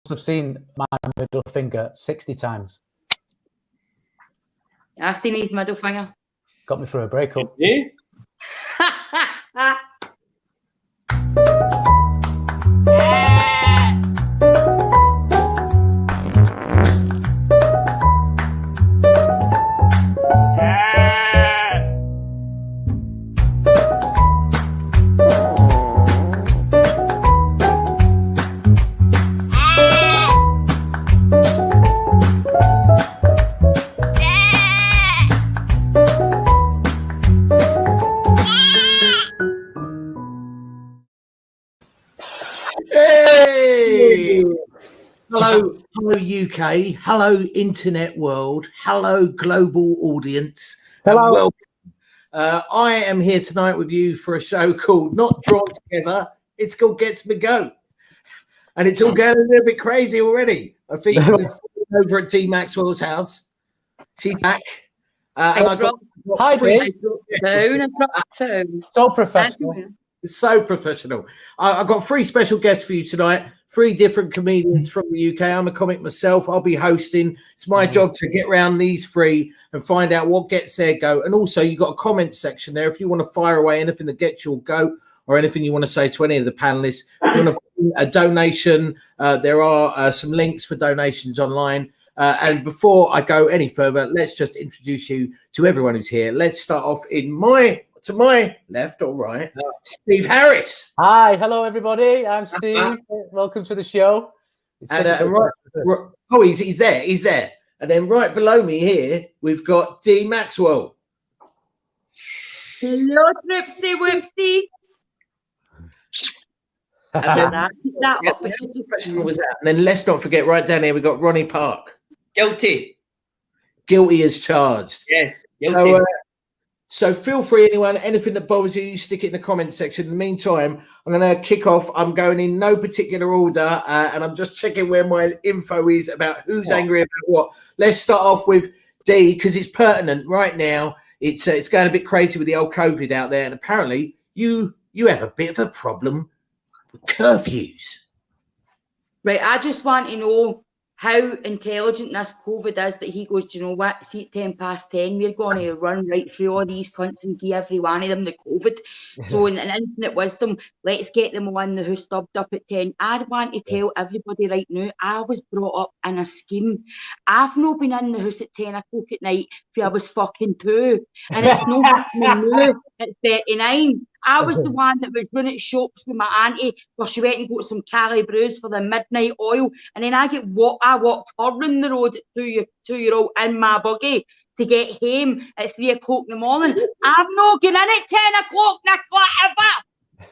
have seen my middle finger 60 times. I've seen his middle finger. Got me through a breakup. Yeah. Hello UK, hello internet world, hello global audience. Hello. Welcome. I am here tonight with you for a show called Not Drawn Together. It's called Gets Me Go. And it's all going a little bit crazy already. I think we're over at D Maxwell's house. She's back. And I got Hi, three. So professional. It's so professional. I've got three special guests for you tonight. Three different comedians from the UK. I'm a comic myself. I'll be hosting. It's my job to get around these three and find out what gets their go. And also, you've got a comment section there. If you want to fire away anything that gets your go or anything you want to say to any of the panelists, if you want to put a donation, there are some links for donations online. And before I go any further, let's just introduce you to everyone who's here. Let's start off to my left or right, Steve Harris. Hi, hello everybody. I'm Steve. Welcome to the show. And he's there. And then right below me here, we've got D Maxwell. Hello, Tripsy Whoopsie. And then let's not forget, right down here, we've got Ronnie Park. Guilty as charged. Yeah, guilty. So feel free, anything that bothers you, stick it in the comment section. In the meantime, I'm going to kick off. I'm going in no particular order, and I'm just checking where my info is about who's angry about what. Let's start off with D, because it's pertinent right now. It's going a bit crazy with the old COVID out there, and apparently you have a bit of a problem with curfews. Right, I just want to know how intelligent this COVID is that he goes, do you know what, see at 10 past 10, we're going to run right through all these countries and give every one of them the COVID. So in an infinite wisdom, let's get them all in who stopped up at 10. I want to tell everybody right now, I was brought up in a scheme. I've not been in the house at 10 o'clock at night till I was fucking 2. And it's not happening now at 39. I was the one that would run at shops with my auntie where she went and got some Cali brews for the midnight oil. And then I walked her round the road at 2-year-old in my buggy to get home at 3 o'clock in the morning. I'm not getting in at 10 o'clock, Nicola,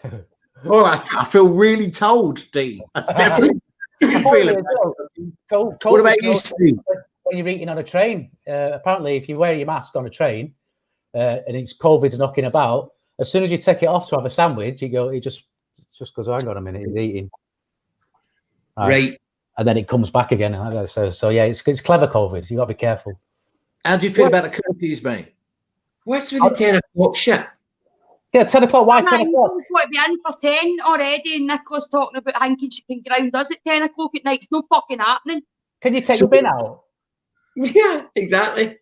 ever. All right, I feel really told, D. I definitely feel it. What about you, Steve? When you're eating on a train, apparently if you wear your mask on a train and it's COVID's knocking about, as soon as you take it off to have a sandwich, it just goes, hang on a minute, he's eating. Right. And then it comes back again. So yeah, it's clever COVID. You got to be careful. How do you feel about the curfews, mate? What's with the 10 o'clock shit? Yeah, 10 o'clock. Why 10 o'clock? We've got to be in for 10 already. And Nicola's talking about hanking she can ground us at 10 o'clock at night. It's no fucking happening. Can you take the bin out? Yeah, exactly.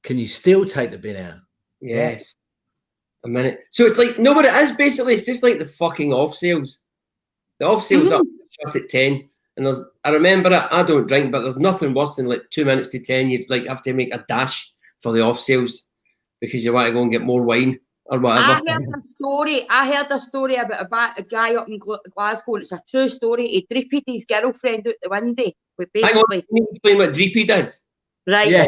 Can you still take the bin out? Yes. A minute. So it's like, no, but it is basically, it's just like the fucking off sales. The off sales up shut at 10. And I remember it, I don't drink, but there's nothing worse than like 2 minutes to 10. You like have to make a dash for the off sales because you want to go and get more wine or whatever. I heard a story about a guy up in Glasgow, and it's a true story. He dripped his girlfriend out the window. Hang on, can you explain what drippy does? Right. Yeah.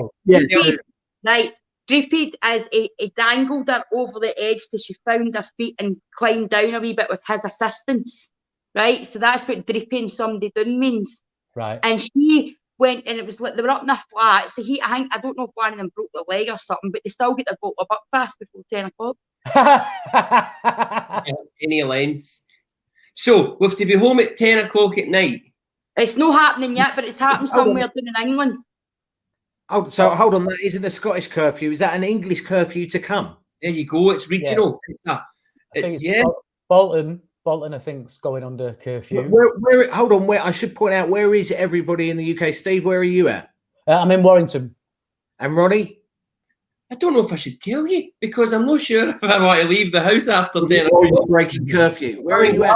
Right. Dripped as he dangled her over the edge till she found her feet and climbed down a wee bit with his assistance. Right, so that's what dripping somebody down means. Right. And she went, and it was like they were up in a flat. So I don't know if one of them broke their leg or something, but they still get their bottle of Buckfast before 10 o'clock. Any lengths. So we have to be home at 10 o'clock at night. It's not happening yet, but it's happened somewhere down in England. Oh, so hold on, that isn't a Scottish curfew. Is that an English curfew to come? There you go. It's regional. Yeah. I think it's Bolton Bolton, I think, is going under curfew. Hold on, I should point out, where is everybody in the UK? Steve, where are you at? I'm in Warrington. And Ronnie? I don't know if I should tell you because I'm not sure if I want to leave the house after 10 Or o'clock. you're breaking curfew. Where are you at?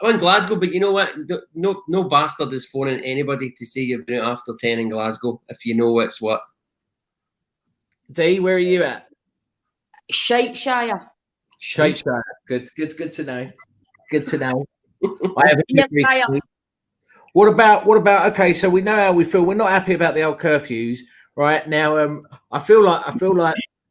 I'm in Glasgow, but you know what? No bastard is phoning anybody to say you've been out after 10 in Glasgow if you know what's what. Dee, where are you at? Shiteshire. Shiteshire. Good to know. Good to know. I have a What about? Okay, so we know how we feel. We're not happy about the old curfews, right? Now, I feel like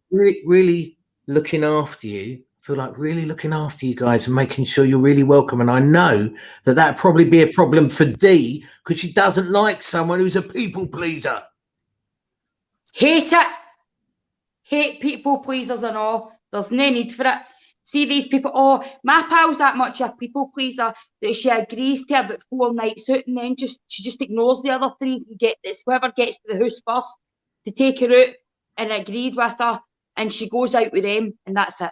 really looking after you. I feel like really looking after you guys and making sure you're really welcome. And I know that'd probably be a problem for Dee because she doesn't like someone who's a people pleaser. Hate it. Hate people pleasers and all. There's no need for it. See these people, oh, my pal's that much a people pleaser that she agrees to about 4 nights out and then she just ignores the other 3 and get this. Whoever gets to the house first to take her out and agreed with her, and she goes out with them and that's it.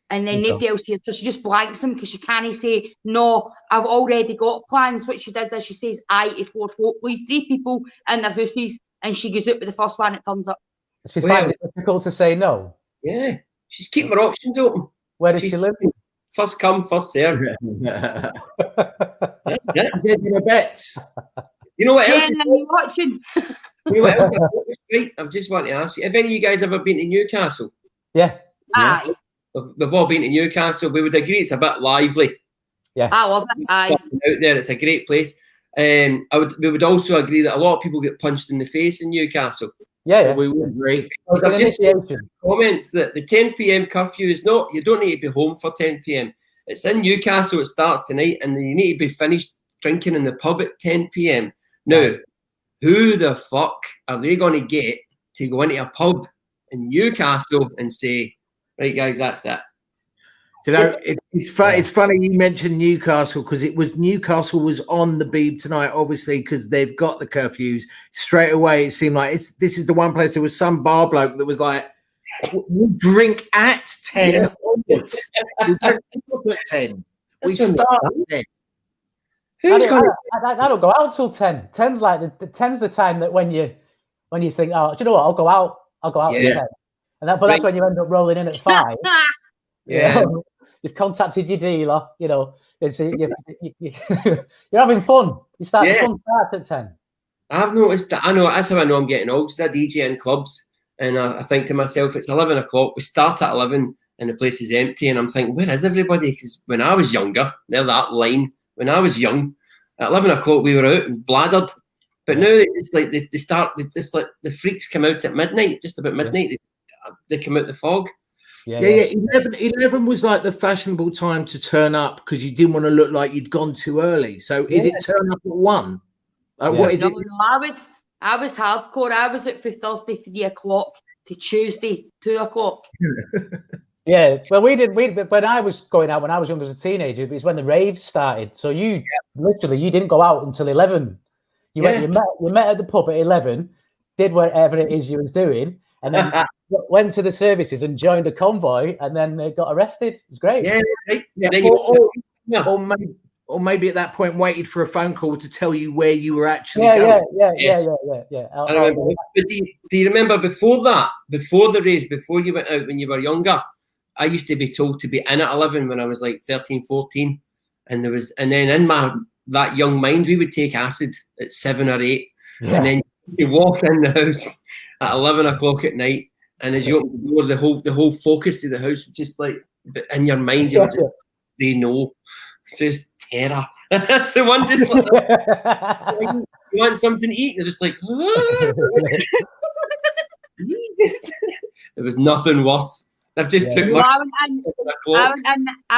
And then nobody else here. So she just blanks them because she can't say, no, I've already got plans. What she does is she says aye to 4 folk, leaves 3 people in their houses, and she goes out with the first one that turns up. She finds it difficult to say no. Yeah, she's keeping her options open. Where does she live? First come, first served. Taking bets. You know what else? Jen, are you watching? You know what else? I just want to ask you, have any of you guys ever been to Newcastle? Yeah. Aye. We've all been to Newcastle. We would agree it's a bit lively. Yeah. I love it. Aye. Out there, it's a great place. We would also agree that a lot of people get punched in the face in Newcastle. Yeah. We would agree. I've just comments that the 10 p.m. curfew is not, you don't need to be home for 10 p.m. It's in Newcastle, it starts tonight, and you need to be finished drinking in the pub at 10 p.m. Now, who the fuck are they going to get to go into a pub in Newcastle and say, right, guys, that's it? You know, it's funny you mentioned Newcastle because Newcastle was on the beeb tonight, obviously, because they've got the curfews. Straight away, it seemed like this is the one place. There was some bar bloke that was like, "We drink at 10 onwards. We don't stop at 10. We start at 10." I don't go out till 10. 10's like the 10's the time that when you think, oh, do you know what? I'll go out till 10. And that's when you end up rolling in at 5. Yeah. You've contacted your dealer, you're having fun. You start the fun starts at 10. I've noticed that. I know that's how I know I'm getting old. Because I DJ in clubs, and I think to myself, it's 11 o'clock. We start at 11, and the place is empty. And I'm thinking, where is everybody? Because when I was younger, near that line, when I was young, at 11 o'clock we were out and bladdered. But now it's like they start. It's like the freaks come out at midnight, just about midnight. They come out the fog. Yeah. 11 was like the fashionable time to turn up because you didn't want to look like you'd gone too early. So is it turn up at 1? What is it? No, I was hardcore. I was out for Thursday 3 o'clock to Tuesday 2 o'clock. Yeah, well, we when I was going out when I was younger as a teenager, it was when the raves started. So you didn't go out until 11. You met at the pub at 11, did whatever it is you was doing, and then went to the services and joined a convoy, and then they got arrested. It was great. Yeah, right. Or maybe at that point waited for a phone call to tell you where you were actually going. Yeah. I remember. But do you remember before that, before the race, before you went out when you were younger, I used to be told to be in at 11 when I was like 13, 14. And then in that young mind, we would take acid at 7 or 8. Yeah. And then you walk in the house at 11 o'clock at night. And as you open the door, the whole focus of the house was just like in your mind, they know. It's just terror. That's the one, just like you want something to eat, they're just like, Jesus. There was nothing worse. I've just took my I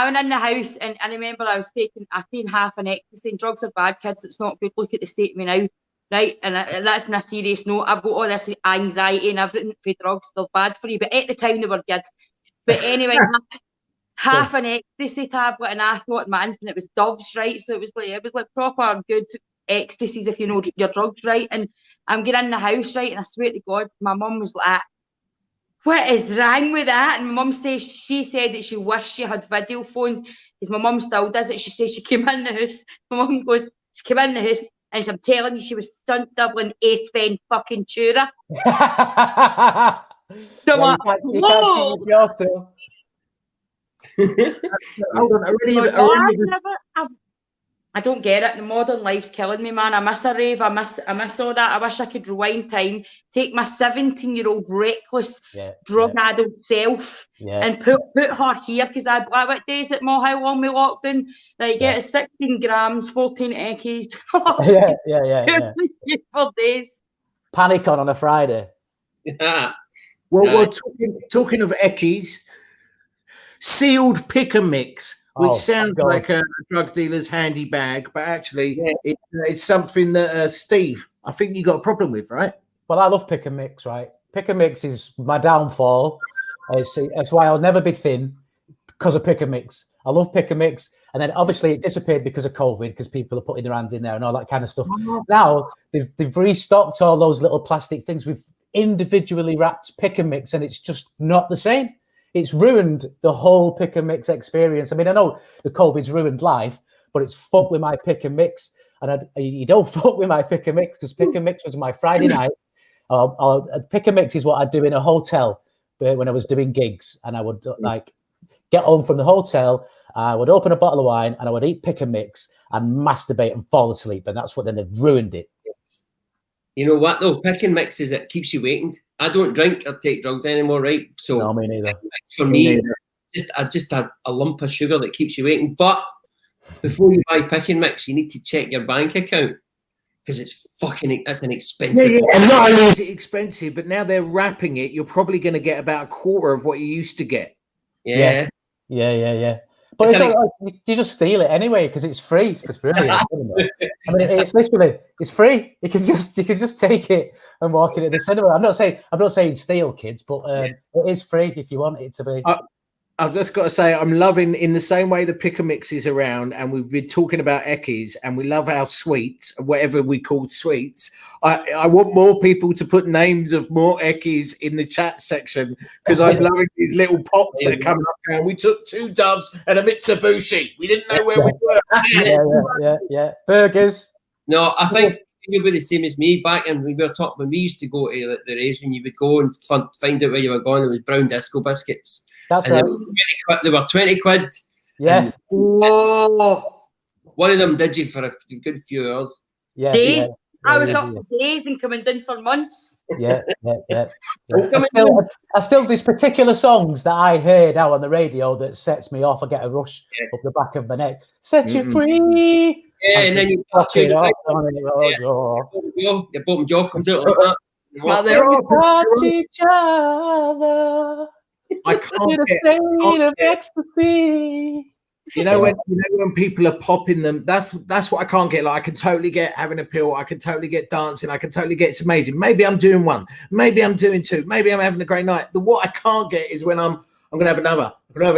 went in the house and I remember I taking half an ecstasy. And drugs are bad, kids. It's not good. Look at the state of me now. Right, and that's on a serious note. I've got all this anxiety and everything for drugs. They're bad for you, but at the time they were good. But anyway, half an ecstasy tablet, and I thought, man, and it was Dove's, right? So it was like proper good ecstasies if you know your drugs, right? And I'm getting in the house, right? And I swear to God, my mum was like, "What is wrong with that?" And my mum says she said that she wished she had video phones because my mum still does it. She says she came in the house. My mum goes, she came in the house, and I'm telling you, she was stunt doubling Ace Fen fucking Tura. So I'm like, you can't keep yourself. Hold on, I don't get it. The modern life's killing me, man. I miss a rave. I miss all that. I wish I could rewind time, take my 17-year-old reckless, drug-addled self and put her here, because I what days at Mohill on me lockdown, like get 16 grams, 14 eckies. yeah. For days. Panic on a Friday. Well, talking of eckies, sealed pick and mix. Which sounds like a drug dealer's handy bag, but actually it's something that, Steve, I think you got a problem with, right? Well, I love pick and mix, right? Pick and mix is my downfall. It's why I'll never be thin, because of pick and mix. I love pick and mix. And then obviously it disappeared because of COVID, because people are putting their hands in there and all that kind of stuff. Now they've restocked all those little plastic things with individually wrapped pick and mix, and it's just not the same. It's ruined the whole pick and mix experience. I mean, I know the COVID's ruined life, but it's fucked with my pick and mix. And you don't fuck with my pick and mix, because pick and mix was my Friday night. Pick and mix is what I'd do in a hotel when I was doing gigs. And I would like get home from the hotel, I would open a bottle of wine and I would eat pick and mix and masturbate and fall asleep. And that's what then they've ruined it. You know what though? Pick and mix is it keeps you waiting. I don't drink or take drugs anymore, right? So no, me neither. For me, just a lump of sugar that keeps you waiting. But before you buy pick and mix, you need to check your bank account, because that's an expensive. Yeah. And not only is it expensive, but now they're wrapping it. You're probably going to get about a quarter of what you used to get. Yeah. But you just steal it anyway, because it's free. It's brilliant. I mean, it's literally free. You can just take it and walk into the cinema. I'm not saying steal, kids, but it is free if you want it to be. I've just got to say, I'm loving, in the same way the pick and mix is around, and we've been talking about eckies, and we love our sweets, whatever we call sweets. I want more people to put names of more eckies in the chat section, because I'm loving these little pops that are coming up now. We took 2 Doves and a Mitsubishi. We didn't know where we were. Yeah. Burgers. No, I think you'll be the same as me. Back when we used to go to the race, when you would go and find out where you were going, there was brown disco biscuits. That's right. They were 20 quid. Yeah. One of them did you for a good few hours. Yeah. I was up for days and coming down for months. Yeah. I still, these particular songs that I hear now on the radio that sets me off. I get a rush up the back of my neck. Set you free. Yeah, and then you fucking your bottom jaw comes out like that. Well, they're all touch each other. I can't in a state of ecstasy. You know when people are popping them, that's what I can't get. Like, I can totally get having a pill, I can totally get dancing, I can totally get it's amazing. Maybe I'm doing 1, maybe I'm doing 2, maybe I'm having a great night. What I can't get is when I'm gonna have another. I'm gonna have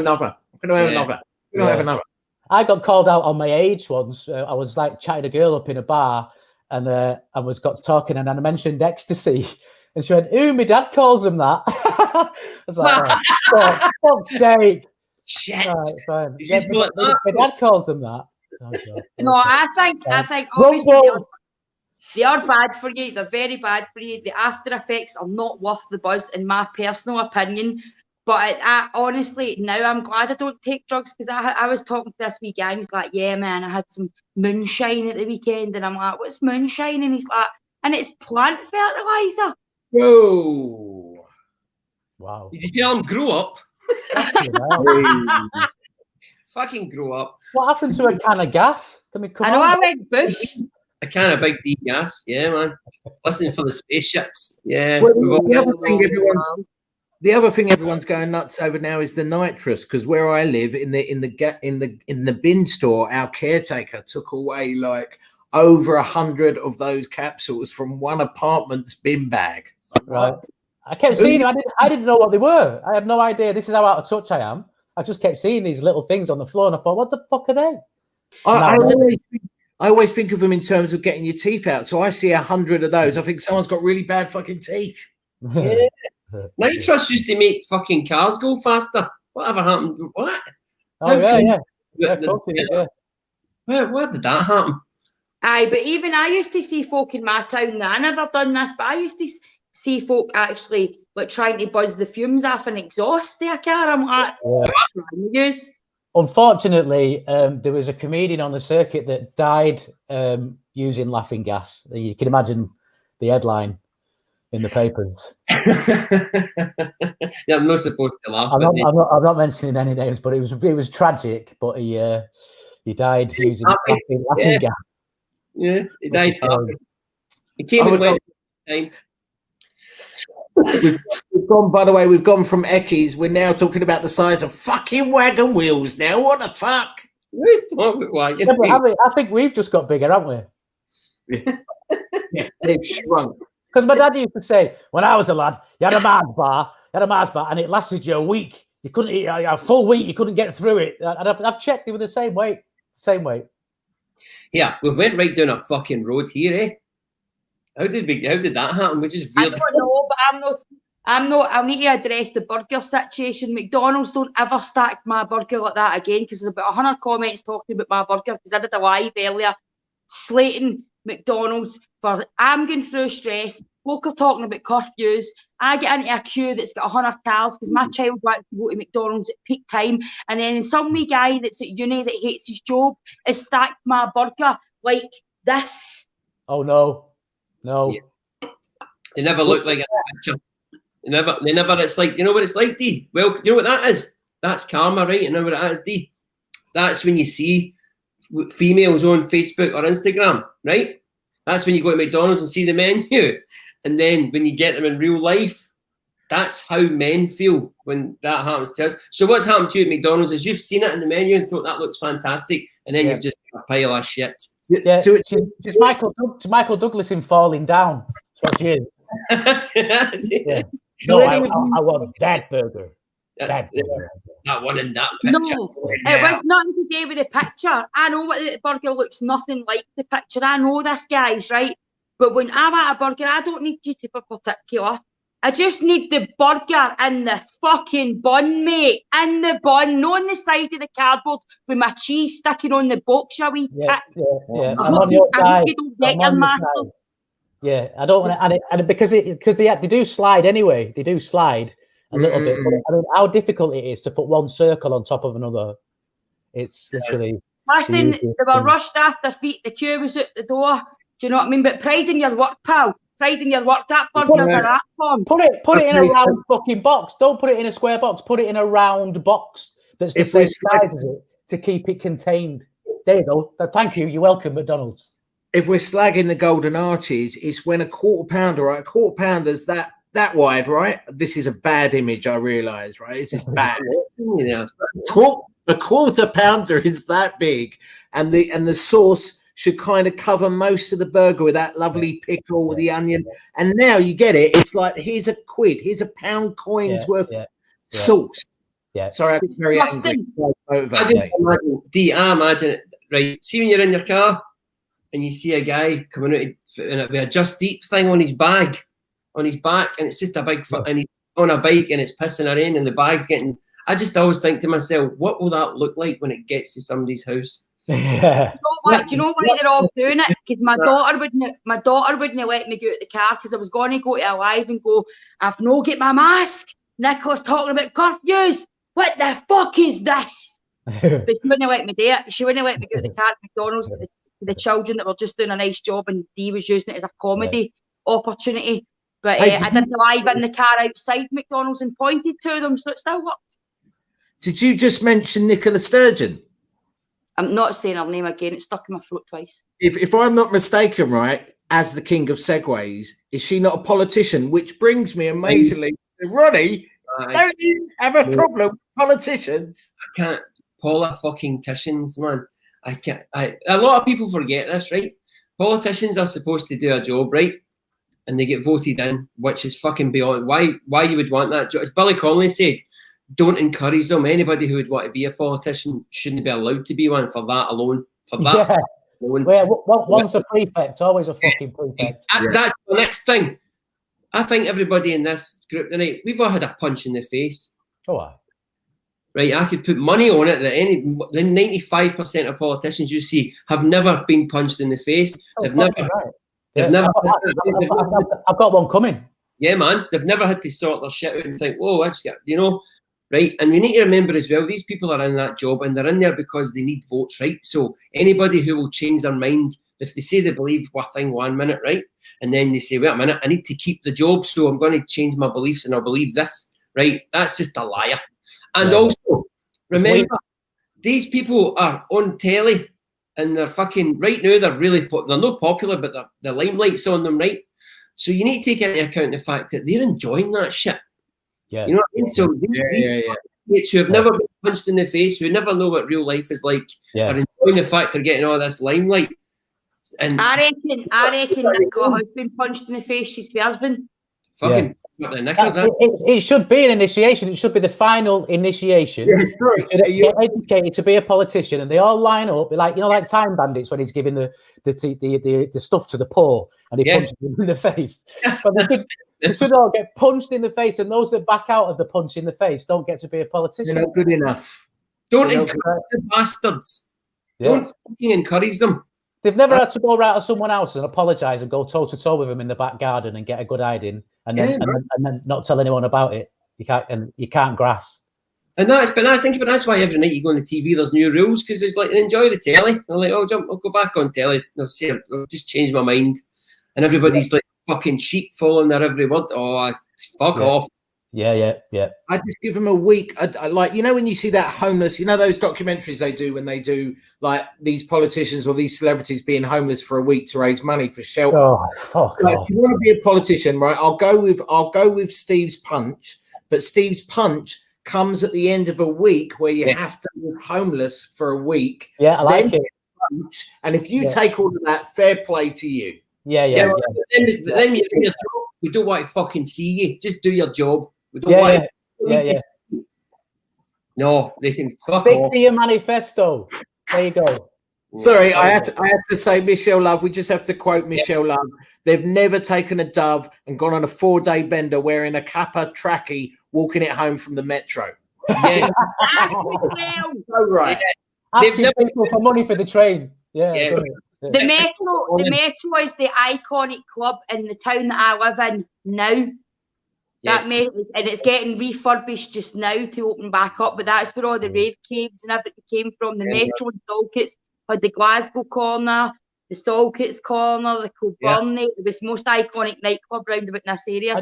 another. I got called out on my age once. I was like chatting a girl up in a bar, and I got talking, and I mentioned ecstasy. And she went, "Ooh, my dad calls him that." I was like, "Oh, for fuck's sake!" Shit. Right, fine. My dad calls him that. No, I think obviously they are bad for you. They're very bad for you. The after effects are not worth the buzz, in my personal opinion. But I honestly, now I'm glad I don't take drugs, because I was talking to this wee guy, and he's like, "Yeah, man, I had some moonshine at the weekend," and I'm like, "What's moonshine?" And he's like, "And it's plant fertilizer." Whoa! Wow! Did you tell him grow up? Fucking grow up. What happened to a can of gas? Can we come I know on? I went bush. A can of big D gas, yeah, man. Listening for the spaceships, yeah. Well, the other thing everyone's going nuts over now is the nitrous, because where I live in the bin store, our caretaker took away like over 100 of those capsules from one apartment's bin bag. Right. I kept seeing them. I didn't know what they were. I had no idea. This is how out of touch I am. I just kept seeing these little things on the floor, and I thought, what the fuck are they? I always think of them in terms of getting your teeth out. So I see 100 of those. I think someone's got really bad fucking teeth. Yeah. Nitrous used to make fucking cars go faster. Whatever happened? What? Oh, yeah. Yeah, of course it is, yeah. Where did that happen? Aye, but even I used to see folk in my town. I never done this, but I used to see folk actually like trying to buzz the fumes off an exhaust their car. I'm like, use. Unfortunately, there was a comedian on the circuit that died using laughing gas. You can imagine the headline in the papers. Yeah, I'm not supposed to laugh. I'm not mentioning any names, but it was tragic. But he died using laughing gas. Yeah, he died happy. He came and went time. We've gone, by the way, we've gone from Eckies. We're now talking about the size of fucking wagon wheels now. What the fuck? I think we've just got bigger, haven't we? Yeah, they've shrunk. Because my dad used to say, when I was a lad, you had a Mars bar, and it lasted you a week. You couldn't eat a full week. You couldn't get through it. And I've checked, they were the same weight. Yeah, we went right down a fucking road here, eh? How did that happen? We just veered. I don't know, but I'm not. I'll need to address the burger situation. McDonald's don't ever stack my burger like that again, because there's about 100 comments talking about my burger, because I did a live earlier slating McDonald's for I'm going through stress. Folk are talking about curfews. I get into a queue that's got 100 cars because my child wants to go to McDonald's at peak time, and then some wee guy that's at uni that hates his job has stacked my burger like this. Oh no. Yeah. They never look like a picture. They never. It's like, you know what it's like, D? Well, you know what that is? That's karma, right? You know what that is, D? That's when you see females on Facebook or Instagram, right? That's when you go to McDonald's and see the menu. And then when you get them in real life, that's how men feel when that happens to us. So what's happened to you at McDonald's is you've seen it in the menu and thought that looks fantastic, and then you've just got a pile of shit. Yeah, so it's Michael Douglas in Falling Down. That's what she is. Yeah. No, I want that burger. That one in that picture. No, it was nothing to do with the picture. I know what the burger looks nothing like the picture. I know this, guys, right? But when I want a burger, I don't need you to be particular. I just need the burger in the fucking bun, mate. In the bun, not on the side of the cardboard with my cheese sticking on the box, you wee tit. Yeah. I'm on your side. Yeah, I don't want to, and because they do slide anyway. They do slide a little bit. But I mean, how difficult it is to put one circle on top of another. It's literally. Listen, they were rushed off their feet. The queue was at the door. Do you know what I mean? But pride in your work, pal. Pride in your work. That burger's a rat form. Put it in a round fucking box. Don't put it in a square box. Put it in a round box that's the same size as it to keep it contained. There you go. Thank you. You're welcome, McDonald's. If we're slagging the golden arches, it's when a quarter pounder, right? A quarter pounder's that wide, right? This is a bad image, I realise, right? This is bad. Yeah. A quarter pounder is that big, and the sauce should kind of cover most of the burger with that lovely pickle, the onion. And now you get it. It's like, here's a quid, here's a pound coin's worth of sauce. Yeah. Sorry, I'm very angry. I imagine it, right? See when you're in your car and you see a guy coming out with a Just Eat thing on his bag, on his back, and it's just a big and he's on a bike and it's pissing her in and the bag's getting. I just always think to myself, what will that look like when it gets to somebody's house? Yeah. You know why they're all doing it? Because my daughter wouldn't let me go out the car because I was going to go to a live and go, I've no get my mask. Nicole's talking about curfews. What the fuck is this? But she wouldn't let me do it. She wouldn't let me go to the car at McDonald's to the children that were just doing a nice job, and Dee was using it as a comedy opportunity. But I did the live in the car outside McDonald's and pointed to them, so it still worked. Did you just mention Nicola Sturgeon? I'm not saying her name again. It's stuck in my throat twice. If I'm not mistaken, right, as the king of segues, is she not a politician? Which brings me amazingly to Ronnie. Don't you have a problem with politicians? I can't. Politicians, man. I can't. A lot of people forget this, right? Politicians are supposed to do a job, right? And they get voted in, which is fucking beyond. Why you would want that job? As Billy Connolly said, don't encourage them. Anybody who would want to be a politician shouldn't be allowed to be one for that alone. For that alone. Well, once a prefect, always a fucking prefect. That's the next thing. I think everybody in this group tonight, we've all had a punch in the face. Oh, right? I could put money on it that the 95% of politicians you see have never been punched in the face. They've never. Right. They've never. I've got one coming. Yeah, man. They've never had to sort their shit out and think, whoa, I just got, right? And we need to remember as well, these people are in that job and they're in there because they need votes, right? So anybody who will change their mind, if they say they believe one thing 1 minute, right? And then they say, wait a minute, I need to keep the job, so I'm going to change my beliefs and I'll believe this, right? That's just a liar. And also, remember, these people are on telly and they're fucking, right now, they're not popular, but the limelight's on them, right? So you need to take into account the fact that they're enjoying that shit. Yeah. You know what I mean? So these who have never been punched in the face, who never know what real life is like, are enjoying the fact they're getting all this limelight. And I reckon Nicola has been punched in the face. She's been. fucking the knickers. It should be an initiation. It should be the final initiation. Get educated to be a politician, and they all line up like like Time Bandits when he's giving the stuff to the poor and he punches them in the face. But they should all get punched in the face, and those that back out of the punch in the face don't get to be a politician. They're not good enough. Don't encourage the bastards. Don't fucking encourage them. They've never had to go around to someone else and apologise and go toe to toe with them in the back garden and get a good hiding, and then not tell anyone about it. You can't grass. And that's why every night you go on the TV, there's new rules, because it's like they enjoy the telly. They're like, I'll go back on telly. I'll just change my mind, and everybody's like fucking sheep following their every word. Oh, fuck off. Yeah. I just give them a week. I like, when you see that homeless, those documentaries they do when they do like these politicians or these celebrities being homeless for a week to raise money for shelter. Oh, fuck off. If you want to be a politician, right? I'll go with Steve's punch, but Steve's punch comes at the end of a week where you have to live homeless for a week. Yeah, I like it. Punch, and if you take all of that, fair play to you. Then you do your job. We don't want to fucking see you. Just do your job. We don't want to. No, they can fuck off. Stick to your manifesto. There you go. Sorry, I have to say, Michelle Love. We just have to quote Michelle Love. They've never taken a dove and gone on a 4-day bender wearing a Kappa trackie, walking it home from the metro. Yeah, so right. Asking people for money for the train. Yeah. The metro is the iconic club in the town that I live in now. And it's getting refurbished just now to open back up, but that's where all the rave caves and everything came from. The Metro and Salkits had the Glasgow corner, the Salkits corner, the Kilburn. It was the most iconic nightclub round about this area.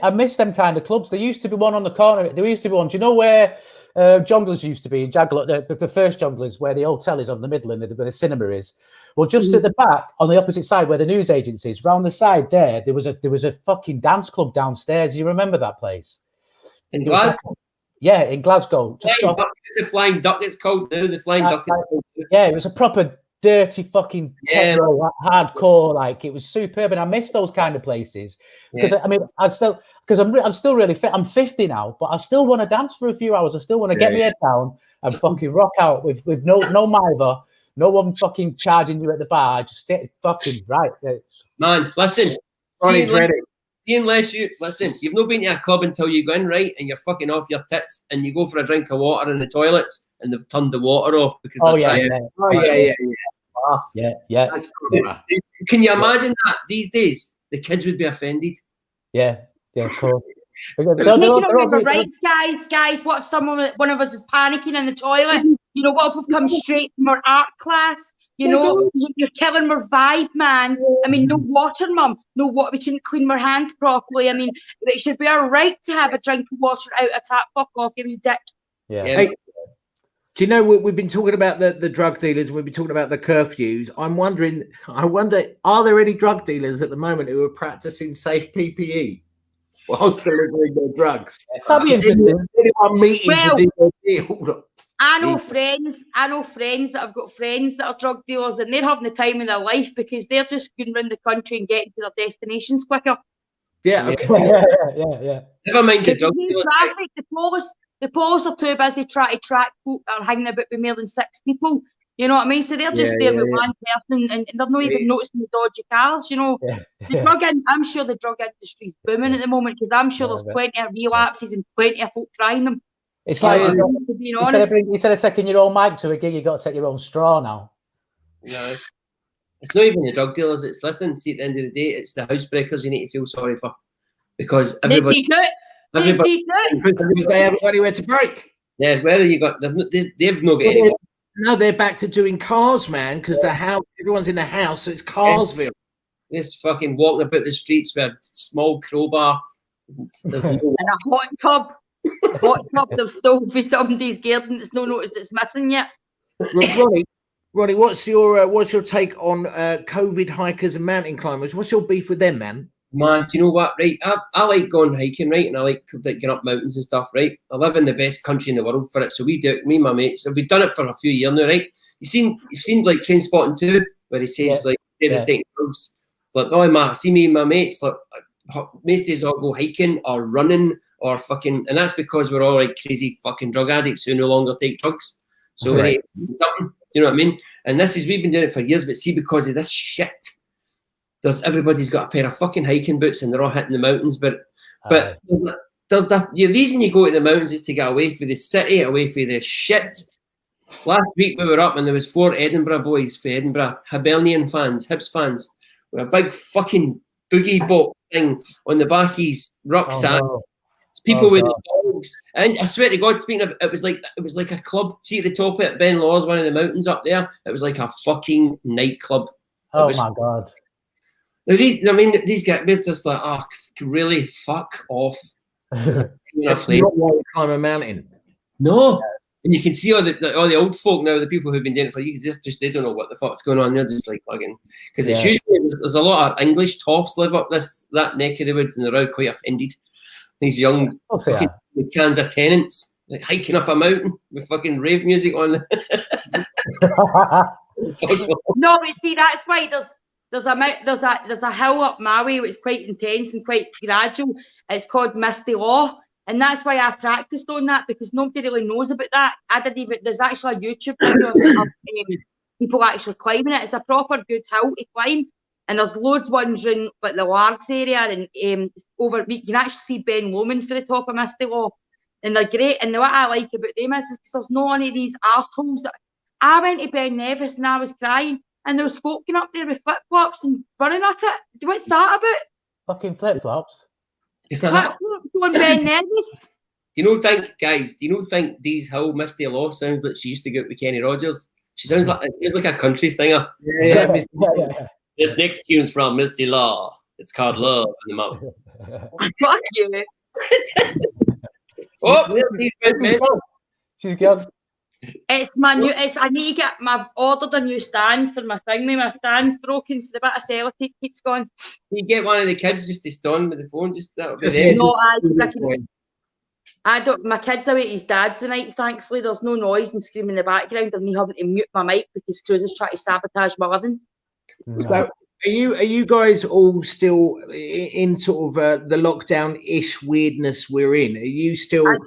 I miss them kind of clubs. There used to be one on the corner. There used to be one. Do you know where Jongleurs used to be in Jaguar? The first Jongleurs, where the hotel is on the middle and where the cinema is. Well, just at the back, on the opposite side, where the news agency is, round the side there was a fucking dance club downstairs. You remember that place? In Glasgow? In Glasgow. The Flying Duck, it's called now. The Flying Duck. Yeah, it was a proper dirty fucking techno, hardcore. Like, it was superb, and I miss those kind of places because I'm still really fit. I'm 50 now, but I still want to dance for a few hours. I still want to get my head down and fucking rock out with no mither. No one fucking charging you at the bar. Just stay fucking right. Man, listen. Ronnie's ready. Unless you've not been to a club until you go in, right, and you're fucking off your tits and you go for a drink of water in the toilets and they've turned the water off because yeah. Can you imagine that these days? The kids would be offended. Yeah, of course. Right, guys, what if one of us is panicking in the toilet? What if we've come straight from our art class? You're killing our vibe, man. I mean, no water, mum. No water. We couldn't clean our hands properly. I mean, it should be our right to have a drink of water out of tap. Fuck off, you dick. Yeah. Hey, do you know we've been talking about the drug dealers? We've been talking about the curfews. I wonder, are there any drug dealers at the moment who are practicing safe PPE whilst delivering their drugs? That'd be interesting. Anyone meeting I know friends that have got friends that are drug dealers, and they're having the time of their life because they're just going around the country and getting to their destinations quicker. Yeah, okay. Yeah. Never mind the drug dealers. The police are too busy trying to track folk that are hanging about with more than 6 people. You know what I mean? So they're just there with one person, and they're not even noticing the dodgy cars. I'm sure the drug industry is booming at the moment because I'm sure there's plenty of relapses and plenty of folk trying them. It's like to be honest. instead of taking your own mic to a gig, you got to take your own straw now. No. It's not even the drug dealers. It's listen. See, at the end of the day, it's the housebreakers you need to feel sorry for, because everybody Because they haven't got anywhere to break. Yeah, where have you got? They've not got anywhere. No, they're back to doing cars, man. Because the house, everyone's in the house, so it's Carsville. This fucking walking about the streets with a small crowbar. There's no And a hot tub. There's still be somebody's garden that's no noticed it's missing yet. Ronnie, what's your take on COVID hikers and mountain climbers? What's your beef with them, man? Man, do you know what? Right, I like going hiking, right, and I like getting up mountains and stuff, right. I live in the best country in the world for it, so we do it. Me and my mates, we've done it for a few years now, right. You've seen like Train Spotting 2, where he says like they're taking drugs. Like, oh man, see me and my mates, like most days all go hiking or running or fucking, and that's because we're all like crazy fucking drug addicts who no longer take drugs. So right. You know what I mean? And we've been doing it for years, but see, because of this shit, everybody's got a pair of fucking hiking boots and they're all hitting the mountains. But there's the reason you go to the mountains is to get away from the city, away from the shit. Last week we were up and there was 4 Edinburgh boys for Edinburgh, Hibernian fans, Hibs fans, with a big fucking boogie box thing on the back of his rucksack. Oh, no. People with the dogs, and I swear to God, speaking of, it was like a club. See at the top of it, Ben Law's, one of the mountains up there. It was like a fucking nightclub. Oh my God! These guys, they're just like, oh, really, fuck off. That's not why you climb a mountain. No, and you can see all the old folk now, the people who've been doing it for years, they don't know what the fuck's going on. They're just like fucking, because it's usually there's a lot of English toffs live up that neck of the woods, and they're all quite offended. These young Kansas tenants like hiking up a mountain with fucking rave music on. No, but see, that's why there's a hill up my way which is quite intense and quite gradual. It's called Misty Law, and that's why I practiced on that, because nobody really knows about that. There's actually a YouTube video of people actually climbing it. It's a proper good hill to climb. And there's loads ones in like the Largs area and you can actually see Ben Lomond for the top of Misty Law. And they're great. And what I like about them is because there's no any of these arseholes. I went to Ben Nevis and I was crying, and there was folk going up there with flip-flops and running at it. What's that about? Fucking flip-flops? Flip-flops on Ben Nevis? Do you think these whole Misty Law sounds like she used to go out with Kenny Rogers? She sounds like a country singer. Yeah. This next tune's from Misty Law. It's called Love in the Mountain. Fuck you. She's gone. It's my new. I need to get. I've ordered a new stand for my thing. My stand's broken, so the bit of sellotape keeps going. You get one of the kids just to stand with the phone. Just that'll be I don't. My kid's away at his dad's tonight. Thankfully, there's no noise and screaming in the background, and me having to mute my mic because Cruiser's trying to sabotage my living. So are you guys all still in sort of the lockdown-ish weirdness we're in? Are you still? I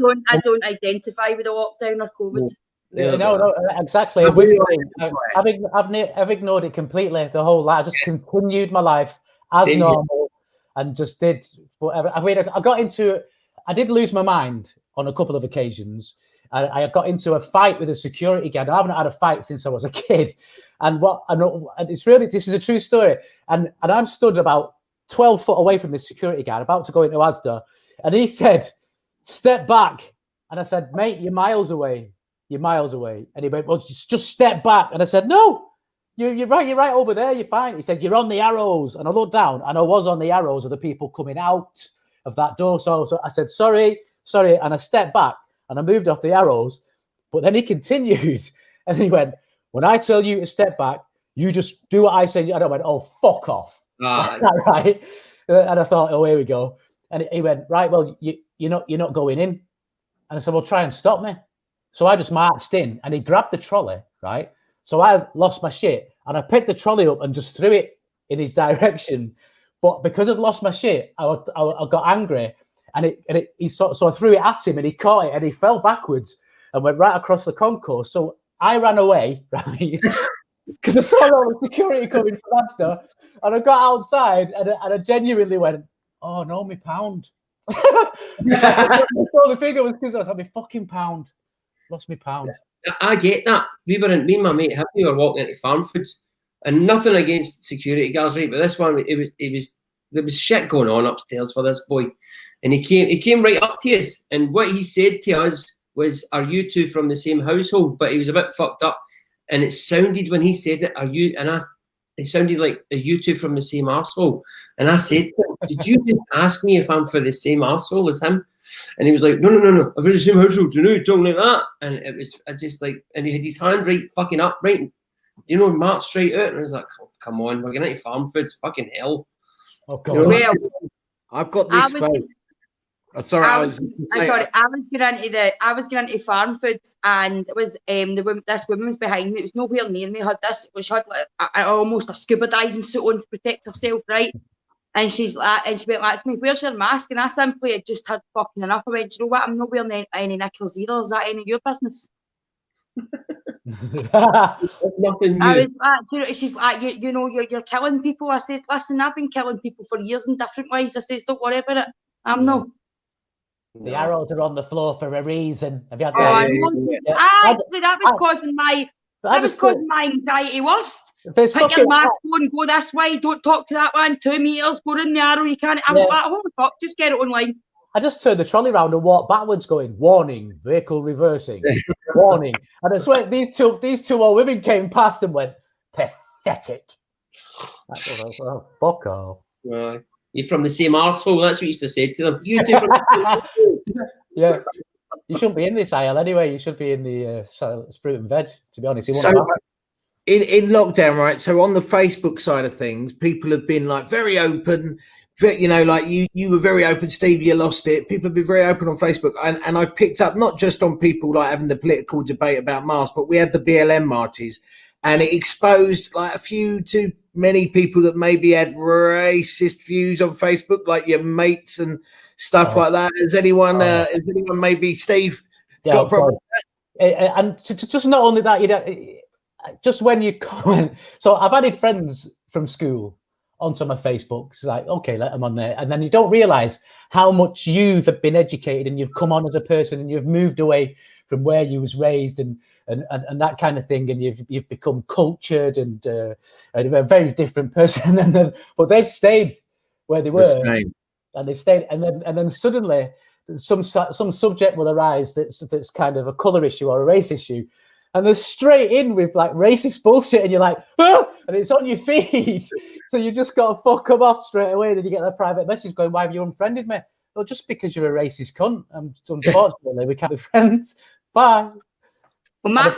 don't identify with the lockdown or COVID. No, exactly. I've ignored it completely. The whole lot. I just continued my life as normal and just did whatever. I mean, I did lose my mind on a couple of occasions. I got into a fight with a security guard. I haven't had a fight since I was a kid. And this is a true story. And I'm stood about 12 foot away from this security guard, about to go into Asda. And he said, "Step back." And I said, "Mate, you're miles away. You're miles away." And he went, "Well, just step back." And I said, "No, you're right over there. You're fine." He said, "You're on the arrows." And I looked down and I was on the arrows of the people coming out of that door. So I said, sorry. And I stepped back and I moved off the arrows. But then he continued and he went, "When I tell you to step back, you just do what I say." And I went, "Oh, fuck off." Right. And I thought, oh, here we go. And he went, "Right, well, you're not going in." And I said, "Well, try and stop me." So I just marched in and he grabbed the trolley, right? So I lost my shit and I picked the trolley up and just threw it in his direction. But because I'd lost my shit, I got angry so I threw it at him and he caught it and he fell backwards and went right across the concourse. So I ran away, right? Because I saw all the security coming faster, and I got outside and I genuinely went, "Oh no, my pound." The figure was because I was like, my fucking pound. Lost my pound. I get that. Me and my mate, we were walking into Farm Foods, and nothing against security guards, right? But this one, there was shit going on upstairs for this boy, and he came right up to us, and what he said to us was, "Are you two from the same household?" But he was a bit fucked up, and it sounded when he said it, "Are you?" And it sounded like, "Are you two from the same arsehole?" And I said, "Did you just ask me if I'm for the same arsehole as him?" And he was like, no, I'm in the same household, you know, you're talking like that. And it was just like, and he had his hand right fucking up, right, you know, marched straight out. And I was like, oh, come on, we're going to Farm Foods, fucking hell. Oh, God. You know? I've got this phone. I was going into Farm Foods, and it was this woman was behind me. It was nowhere near me. She had like almost a scuba diving suit on to protect herself, right? And she went like to me, "Where's your mask?" And I simply had just had fucking enough. I went, "Do you know what? I'm not wearing any knickers either. Is that any of your business?" Nothing new. I was like, you know, she's like, you know, you're killing people. I said, "Listen, I've been killing people for years in different ways." I says, "Don't worry about it. I'm no." The arrows are on the floor for a reason. Have you had that was causing my anxiety worst. Put your mask on, go this way, don't talk to that one, 2 meters, go in the arrow, you can't. I was like, holy fuck, just get it online. I just turned the trolley around and walked backwards going, "Warning, vehicle reversing, warning." And I swear these two old women came past and went, "Pathetic." Oh, fuck off. You're from the same arsehole, that's what you used to say to them. You two from the same arsehole. Yeah. You shouldn't be in this aisle anyway. You should be in the fruit and veg, to be honest. In lockdown, right? So on the Facebook side of things, people have been like very open. You know, like you were very open, Steve. You lost it. People have been very open on Facebook, and I've picked up not just on people like having the political debate about masks, but we had the BLM marches, and it exposed like a few too many people that maybe had racist views on Facebook, like your mates and stuff like that. Has anyone maybe, Steve, got problems with that? And just not only that, you know, just when you comment. So I've added friends from school onto my Facebook. It's like, okay, let them on there. And then you don't realise how much you've been educated and you've come on as a person and you've moved away from where you was raised and that kind of thing. And you've become cultured and a very different person. But they've stayed where they were. And they stayed, and then suddenly some subject will arise that's kind of a colour issue or a race issue, and they're straight in with like racist bullshit, and you're like, ah! And it's on your feed, so you just got to fuck them off straight away. Then you get that private message going, "Why have you unfriended me?" Well, just because you're a racist cunt, and unfortunately we can't be friends. Bye. Well, my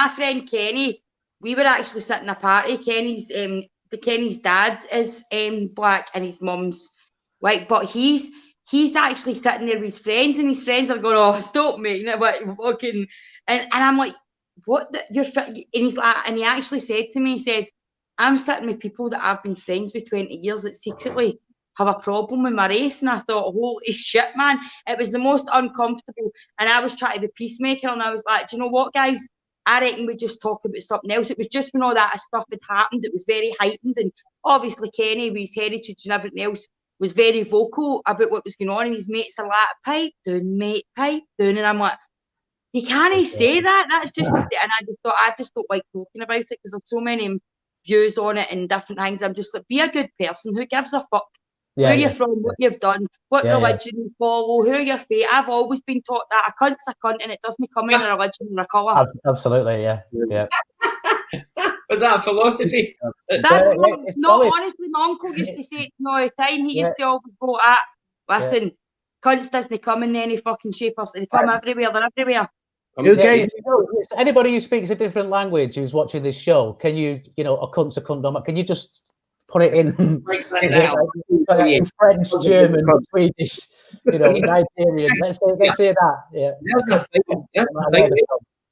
friend Kenny, we were actually sitting at a party. Kenny's dad is black, and his mum's white, but he's actually sitting there with his friends, and his friends are going, "Oh, stop making it, what fucking," and I'm like, "What? And he's like, and he actually said to me, he said, "I'm sitting with people that I've been friends with 20 years that secretly have a problem with my race," and I thought, holy shit, man, it was the most uncomfortable. And I was trying to be peacemaker, and I was like, "Do you know what, guys? I reckon we just talk about something else." It was just when all that stuff had happened, it was very heightened, and obviously Kenny, with his heritage and everything else, was very vocal about what was going on, and his mates are like, "Pipe down, mate, pipe down," and I'm like, you can't say that. That's just, and I just don't like talking about it because there's so many views on it and different things. I'm just like, be a good person. Who gives a fuck where you're from, what you've done, what religion you follow, who you're faith. I've always been taught that a cunt's a cunt, and it doesn't come in a religion or a colour. Absolutely, yeah. Was that a philosophy? Honestly, my uncle used to say it to me all the time. He used to always go, listen, cunts doesn't come in any fucking shape or they come everywhere, they're everywhere. Anybody who speaks a different language who's watching this show, can you a cunt's a cunt, can you just put it in, in French, German, Swedish, Nigerian? Let's say that. Yeah.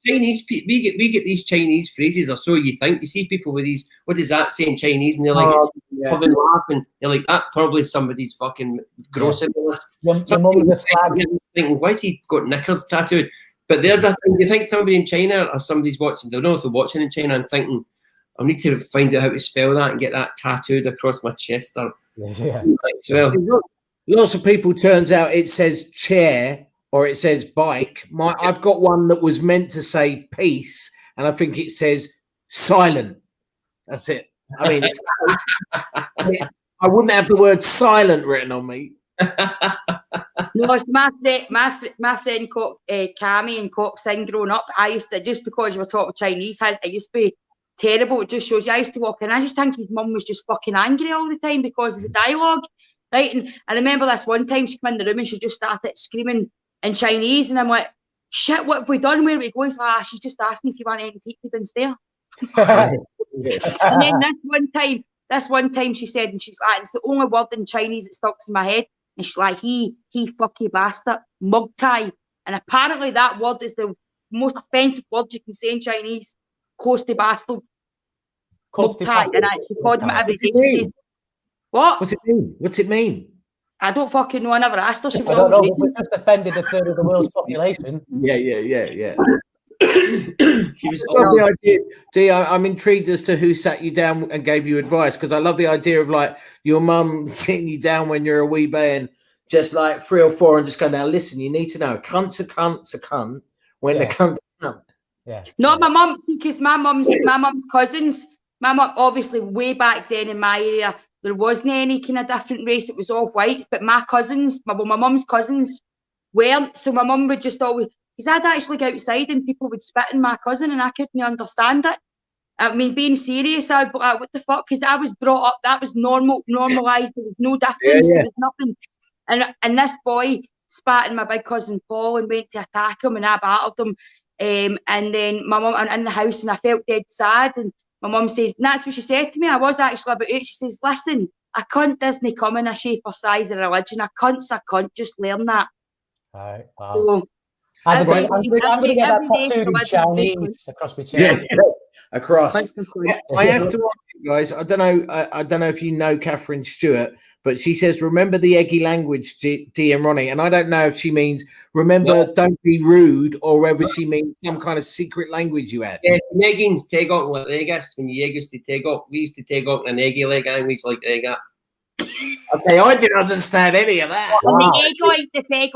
Chinese, we get these Chinese phrases, or so you think. You see people with these, what does that say in Chinese? And they're like, laughing. They're like, that probably somebody's fucking gross in the list. Thinking, why's he got knickers tattooed? But there's a thing, you think somebody in China or somebody's watching, I don't know if they're watching in China and thinking, I need to find out how to spell that and get that tattooed across my chest. Or, yeah. Well. lots of people, turns out it says chair or it says bike. I've got one that was meant to say peace, and I think it says silent. That's it. I mean, I wouldn't have the word silent written on me. No, it's my friend Cammy and Coxing growing up. I used to, just because you were talking Chinese, it used to be terrible. It just shows you. I used to walk in. I just think his mum was just fucking angry all the time because of the dialogue, right? And I remember this one time she came in the room and she just started screaming in Chinese, and I'm like, "Shit, what have we done? Where we go?" He's like, "She's just asked me if you want anything to take me downstairs." And then this one time she said, and she's like, "It's the only word in Chinese that sticks in my head." And she's like, he fucky bastard, mug tie. And apparently that word is the most offensive word you can say in Chinese. Coasty bastard. Mug tie. And she called him every day. What? What's it mean? What's it mean? I don't fucking know. I never asked her. She was I don't know, always we just offended a third of the world's population. Yeah. She was love the idea, Dee. I'm intrigued as to who sat you down and gave you advice, because I love the idea of like your mum sitting you down when you're a wee baby and just like 3 or 4 and just go, now listen, you need to know cunt's a cunt when the cunt's a cunt. Yeah. Not my mum, because my mum's cousins. My mum, obviously, way back then in my area, there wasn't any kind of different race. It was all whites. But my cousins, my mum's cousins, weren't. So my mum would just always. Because I'd actually go outside and people would spit in my cousin and I couldn't understand it. I mean, being serious, I'd be like, what the fuck? Because I was brought up, that was normalised. There was no difference. There was nothing. And this boy spat in my big cousin Paul and went to attack him, and I battered him. And then my mum, in the house, and I felt dead sad. And my mum says, and that's what she said to me. I was actually about 8. She says, listen, a cunt doesn't come in a shape or size of religion. A cunt's a cunt. Just learn that. All right. Wow. So, I'm going to get that tattooed in Chinese across my chest. Yeah. Across. I have to ask you guys. I don't know if you know Catherine Stewart, but she says, "Remember the eggy language, Dee and Ronnie." And I don't know if she means remember, don't be rude, or whether she means some kind of secret language you had. Yeah, Megan's take out like Vegas when you used to take out. We used to take out an eggy leg language like that. Okay, I didn't understand any of that. Wow. The egg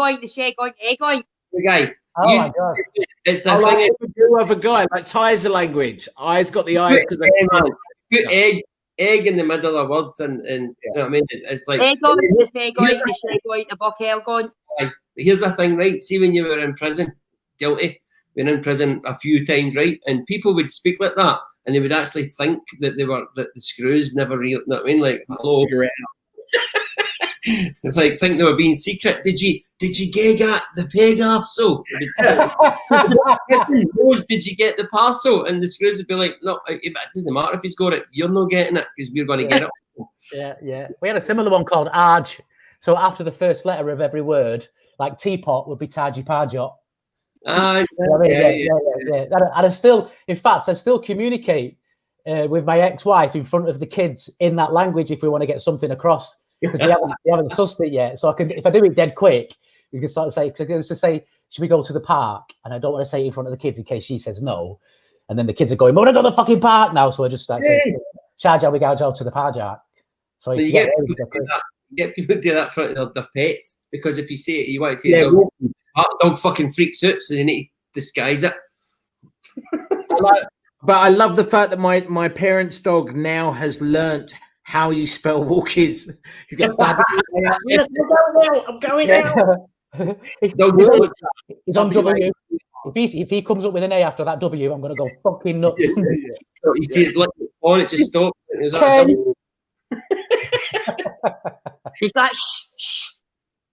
oink. The guy. Oh my God. It's the thing. You have a guy like Ty's a language. I's got the I because put egg in the middle of words, and you know what I mean. It's like egg oink, the buck going. Here's the thing, right? See, when you were in prison, guilty, been in prison a few times, right? And people would speak like that, and they would actually think that that the screws never real. You know what I mean? Like, hello. It's like think they were being secret. Did you get the peg arsehole? Did you get the parcel? And the screws would be like, no, it doesn't matter if he's got it. You're not getting it because we're going to get it. Yeah. We had a similar one called Arj. So after the first letter of every word, like teapot would be Taji Parjot. Yeah. And I still communicate with my ex-wife in front of the kids in that language if we want to get something across. Because they haven't sussed it yet. So if I do it dead quick, you can start to say, because I was to say, should we go to the park? And I don't want to say it in front of the kids in case she says no. And then the kids are going, we're going to go to the fucking park now. So I just start saying, Sharjah, we go to the park. So you get people do that in front of their pets, because if you see it, you want to take dog fucking freaks out, so they need to disguise it. But I love the fact that my parents' dog now has learnt how you spell walkies. You go, I'm going out. He's on W. If he comes up with an A after that W, I'm going to go fucking nuts. So you see it's like on it just stopped. It was He's like, shh,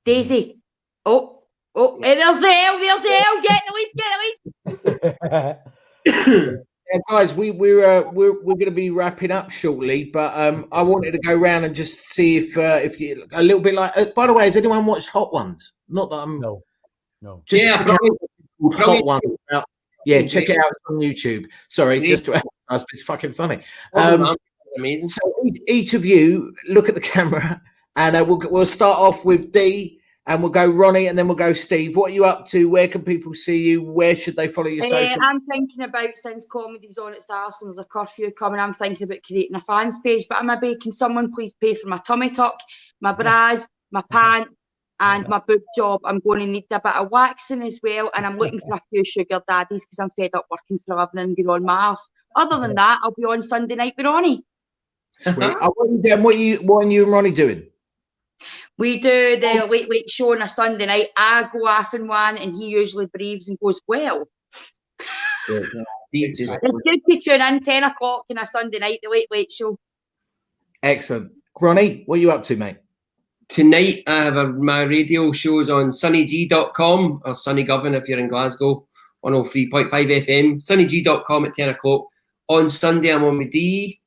Daisy. Oh, hey, there's the L, get the lead. Yeah, guys, we're going to be wrapping up shortly, but I wanted to go around and just see if you a little bit like. By the way, has anyone watched Hot Ones? Not that I'm no. Just Hot Ones. Yeah, check it out on YouTube. Sorry, just to ask, it's fucking funny. Amazing. So each of you look at the camera, and we'll start off with Dee. And we'll go Ronnie, and then we'll go Steve. What are you up to? Where can people see you? Where should they follow your social? I'm thinking about, since comedy's on its arse and there's a curfew coming, I'm thinking about creating a fans page. But maybe, can someone please pay for my tummy tuck, my bra, my pants, and my boob job. I'm going to need a bit of waxing as well, and I'm looking for a few sugar daddies because I'm fed up working for a living and going on Mars. Other than that, I'll be on Sunday night with Ronnie. Sweet. What are you and Ronnie doing? We do the late show on a Sunday night. I go off in one, and he usually breathes and goes, well. It's good to tune in 10 o'clock on a Sunday night, the late show. Excellent. Ronnie, what are you up to, mate? Tonight, I have my radio shows on sunnygg.com or Sunnygovern if you're in Glasgow, 103.5 FM, sunnygg.com at 10 o'clock. On Sunday, I'm on with Dee.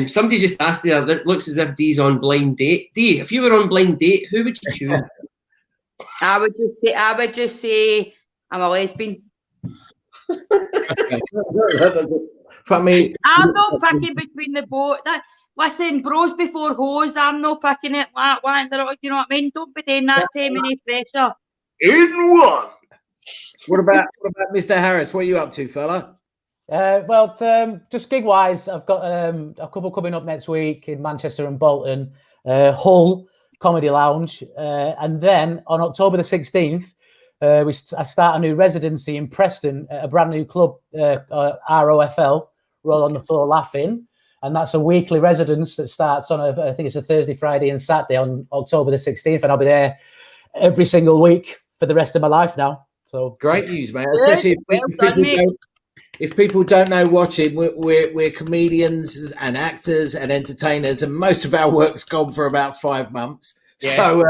Somebody just asked there, it looks as if Dee's on Blind Date. Dee, if you were on Blind Date, who would you choose? I would just say I'm a lesbian. For me, I'm not picking between the both. Listen, bros before hoes. I'm not picking it like that. You know what I mean? Don't pretend that to me, any pressure. In one. What about Mr. Harris? What are you up to, fella? Just gig wise, I've got a couple coming up next week in Manchester and Bolton, Hull Comedy Lounge, and then on October the 16th, I start a new residency in Preston at a brand new club, ROFL, Roll on the Floor Laughing. And that's a weekly residence that starts on I think it's a Thursday, Friday, and Saturday on October the 16th, and I'll be there every single week for the rest of my life now. So great news, man. Especially if people don't know watching, we're comedians and actors and entertainers, and most of our work's gone for about 5 months. Yeah.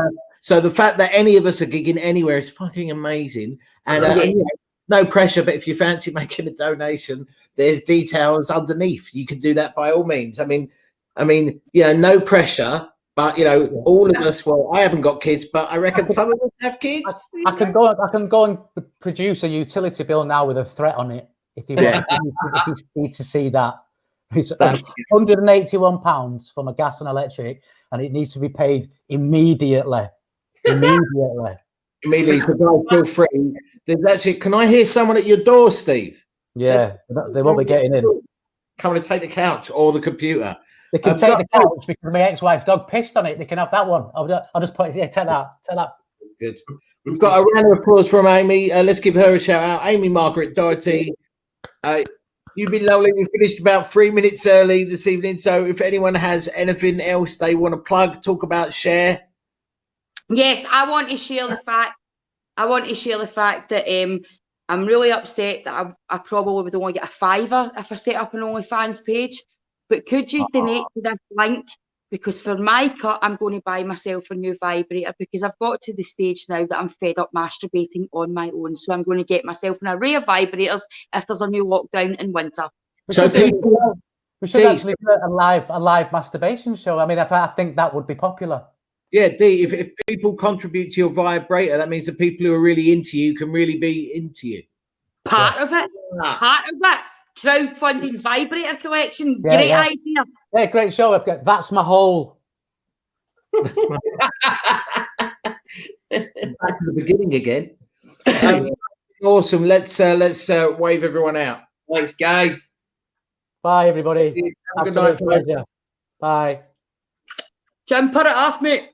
So the fact that any of us are gigging anywhere is fucking amazing. And no pressure, but if you fancy making a donation, there's details underneath. You can do that by all means. I mean, no pressure, but all of us. Well, I haven't got kids, but I reckon some of us have kids. I can go and produce a utility bill now with a threat on it. If you need to see that, it's £181 for my gas and electric, and it needs to be paid immediately. Immediately, so guys, feel free. There's actually, can I hear someone at your door, Steve? Yeah, they won't be getting in. Come and take the couch or the computer. They can take the couch because my ex-wife's dog pissed on it. They can have that one. I'll just put take that. Good. We've got a round of applause from Amy. Let's give her a shout out. Amy Margaret Doherty. You've been lovely. We finished about 3 minutes early this evening. So if anyone has anything else they want to plug, talk about, share. Yes, I want to share the fact that I'm really upset that I probably would only get a £5 if I set up an OnlyFans page. But could you donate to this link? Because for my cut, I'm going to buy myself a new vibrator because I've got to the stage now that I'm fed up masturbating on my own. So I'm going to get myself an array of vibrators if there's a new lockdown in winter. So we should actually do a live masturbation show. I mean, I think that would be popular. Yeah, Dee, if people contribute to your vibrator, that means the people who are really into you can really be into you. Part of it. Crowdfunding vibrator collection. Great idea. Yeah, great show. That's my hole. Back to the beginning again. Awesome. Let's wave everyone out. Thanks, guys. Bye, everybody. Have a good night. Bye. Jim, put it off, mate.